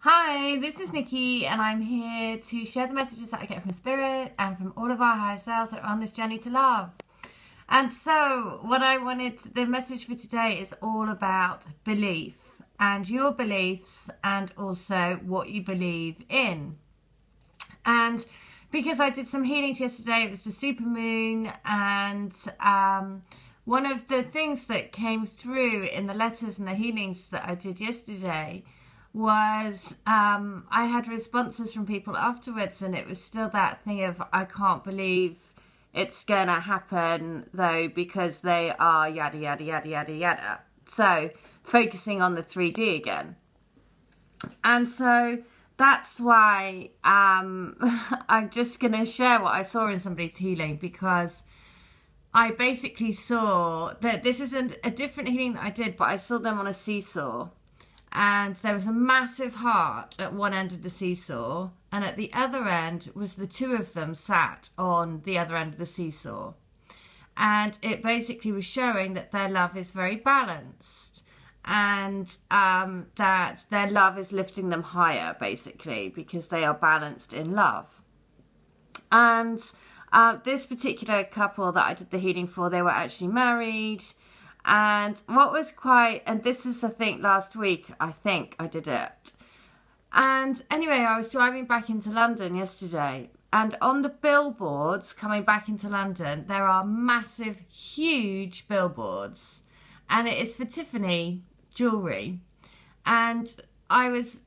Hi, this is Nikki and I'm here to share the messages that I get from Spirit and from all of our higher selves that are on this journey to love. And so the message for today is all about belief and your beliefs and also what you believe in. And because I did some healings yesterday, it was the supermoon, and one of the things that came through in the letters and the healings that I did yesterday was I had responses from people afterwards, and it was still that thing of, I can't believe it's gonna happen though, because they are yada yada yada yada yada. So focusing on the 3D again. And so that's why I'm just gonna share what I saw in somebody's healing, because I basically saw that this is a different healing that I did, but I saw them on a seesaw. And there was a massive heart at one end of the seesaw, and at the other end was the two of them sat on the other end of the seesaw. And it basically was showing that their love is very balanced, and that their love is lifting them higher, basically, because they are balanced in love. And this particular couple that I did the healing for, they were actually married. And what was and this was, I think, last week, I think I did it. And anyway, I was driving back into London yesterday, and on the billboards coming back into London, there are massive, huge billboards, and it is for Tiffany jewellery. And I was,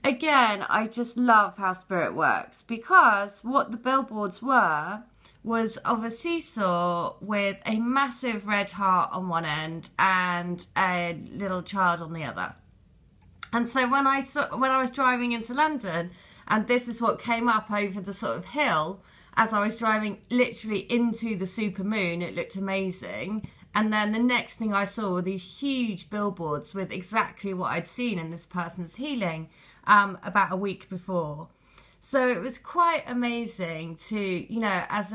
again, I just love how Spirit works, because what the billboards was of a seesaw with a massive red heart on one end and a little child on the other. And so when I was driving into London, and this is what came up over the sort of hill as I was driving literally into the supermoon, it looked amazing. And then the next thing I saw were these huge billboards with exactly what I'd seen in this person's healing about a week before. So it was quite amazing to, you know, as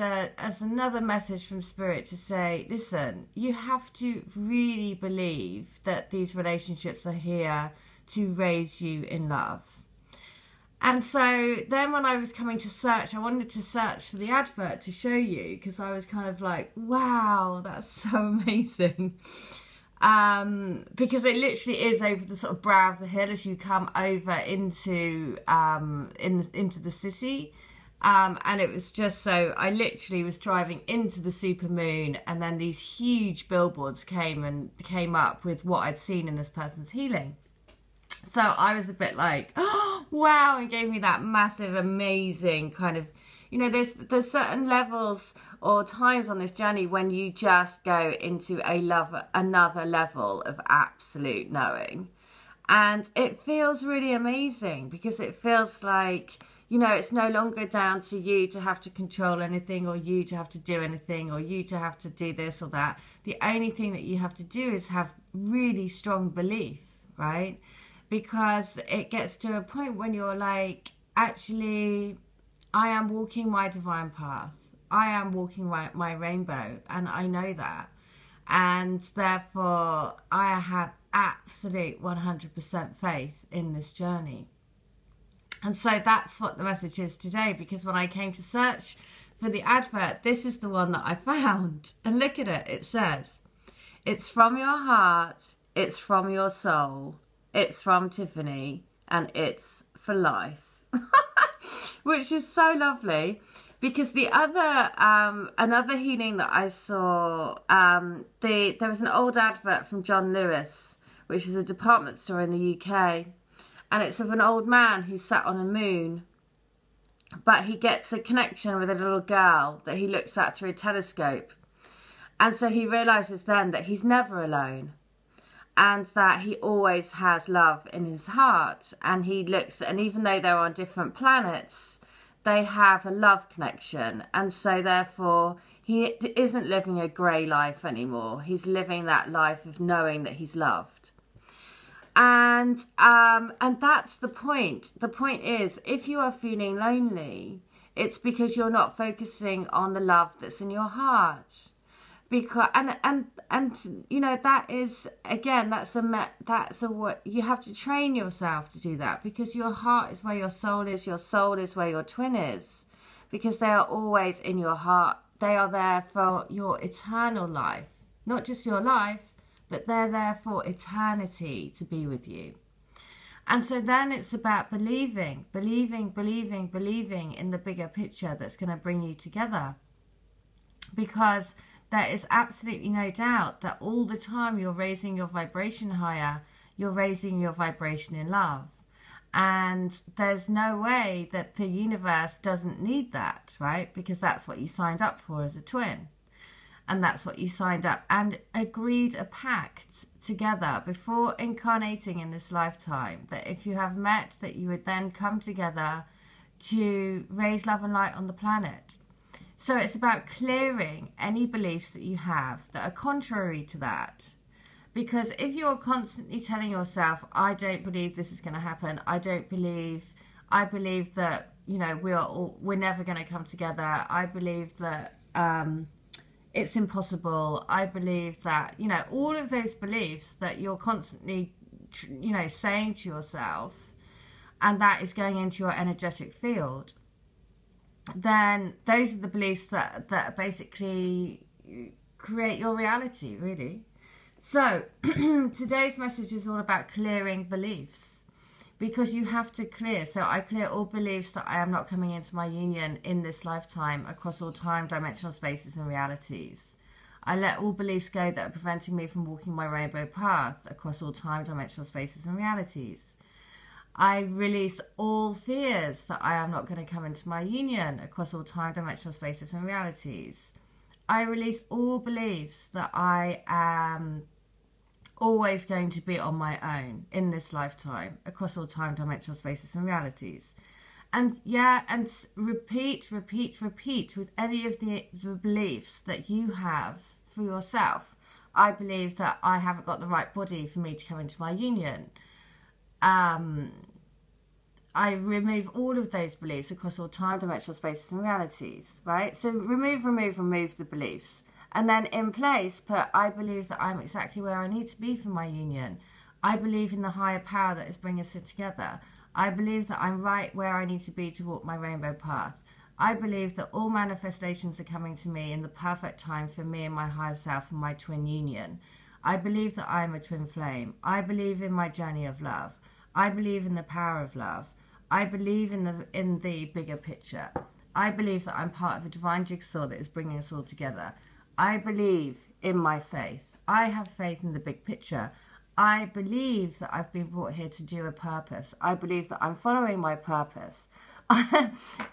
another message from Spirit to say, listen, you have to really believe that these relationships are here to raise you in love. And so then when I was coming to search, I wanted to search for the advert to show you, because I was kind of like, wow, that's so amazing. Because it literally is over the sort of brow of the hill as you come over into the city, and it was just so, I literally was driving into the supermoon, and then these huge billboards came up with what I'd seen in this person's healing. So I was a bit like, oh, wow, and gave me that massive, amazing kind of, you know, there's certain levels or times on this journey when you just go into another level of absolute knowing. And it feels really amazing, because it feels like, you know, it's no longer down to you to have to control anything, or you to have to do anything, or you to have to do this or that. The only thing that you have to do is have really strong belief, right? Because it gets to a point when you're like, actually, I am walking my divine path. I am walking my rainbow, and I know that. And therefore, I have absolute 100% faith in this journey. And so that's what the message is today, because when I came to search for the advert, this is the one that I found. And look at it. It says, it's from your heart, it's from your soul, it's from Tiffany, and it's for life. Which is so lovely, because the other, another healing that I saw, there was an old advert from John Lewis, which is a department store in the UK, and it's of an old man who's sat on a moon, but he gets a connection with a little girl that he looks at through a telescope, and so he realises then that he's never alone, and that he always has love in his heart. And he looks, and even though they're on different planets, they have a love connection. And so therefore, he isn't living a grey life anymore. He's living that life of knowing that he's loved. And that's the point. The point is, if you are feeling lonely, it's because you're not focusing on the love that's in your heart. because and you know, that is, again, that's a what you have to train yourself to do that, because your heart is where your soul is where your twin is, because they are always in your heart. They are there for your eternal life, not just your life, but they're there for eternity to be with you. And so then it's about believing in the bigger picture that's going to bring you together. Because there is absolutely no doubt that all the time you're raising your vibration higher, you're raising your vibration in love. And there's no way that the universe doesn't need that, right? Because that's what you signed up for as a twin. And that's what you signed up and agreed a pact together before incarnating in this lifetime, that if you have met, that you would then come together to raise love and light on the planet. So it's about clearing any beliefs that you have that are contrary to that. Because if you're constantly telling yourself, I don't believe this is going to happen, I believe that, you know, we're never going to come together, I believe that it's impossible, I believe that, you know, all of those beliefs that you're constantly, you know, saying to yourself, and that is going into your energetic field, then those are the beliefs that basically create your reality, really. So today's message is all about clearing beliefs, because you have to clear. So I clear all beliefs that I am not coming into my union in this lifetime across all time, dimensional spaces and realities. I let all beliefs go that are preventing me from walking my rainbow path across all time, dimensional spaces and realities. I release all fears that I am not going to come into my union across all time, dimensional spaces and realities. I release all beliefs that I am always going to be on my own in this lifetime across all time, dimensional spaces and realities. And yeah, and repeat with any of the beliefs that you have for yourself. I believe that I haven't got the right body for me to come into my union. I remove all of those beliefs across all time, dimensional spaces and realities, right? So remove the beliefs. And then in place, put, I believe that I'm exactly where I need to be for my union. I believe in the higher power that is bringing us together. I believe that I'm right where I need to be to walk my rainbow path. I believe that all manifestations are coming to me in the perfect time for me and my higher self and my twin union. I believe that I am a twin flame. I believe in my journey of love. I believe in the power of love. I believe in the bigger picture. I believe that I'm part of a divine jigsaw that is bringing us all together. I believe in my faith. I have faith in the big picture. I believe that I've been brought here to do a purpose. I believe that I'm following my purpose.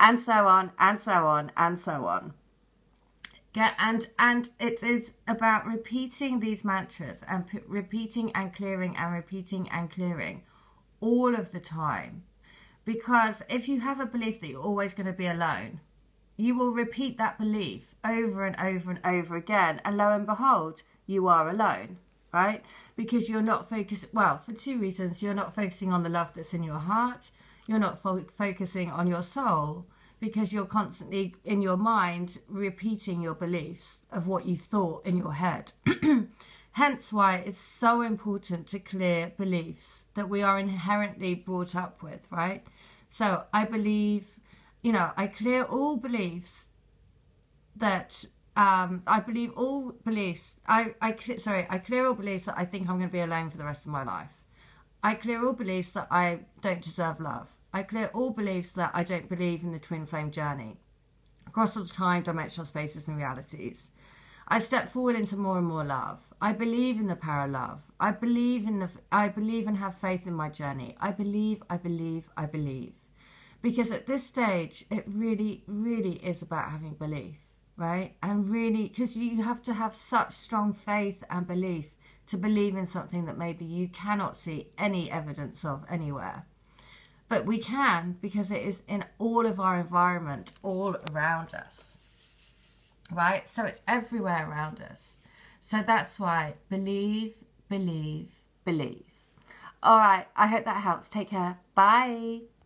And so on, and so on, and so on. And it is about repeating these mantras and repeating and clearing and repeating and clearing all of the time. Because if you have a belief that you're always going to be alone, you will repeat that belief over and over and over again. And lo and behold, you are alone, right? Because you're not focused, well, for two reasons. You're not focusing on the love that's in your heart. You're not focusing on your soul, because you're constantly in your mind repeating your beliefs of what you thought in your head. Hence why it's so important to clear beliefs that we are inherently brought up with, right? So I believe, you know, I clear all beliefs that, I clear all beliefs that I think I'm going to be alone for the rest of my life. I clear all beliefs that I don't deserve love. I clear all beliefs that I don't believe in the twin flame journey across all time, dimensional spaces and realities. I step forward into more and more love. I believe in the power of love. I believe and have faith in my journey. I believe. Because at this stage, it really, really is about having belief, right? And really, because you have to have such strong faith and belief to believe in something that maybe you cannot see any evidence of anywhere. But we can, because it is in all of our environment, all around us. Right? So it's everywhere around us. So that's why believe. All right. I hope that helps. Take care. Bye.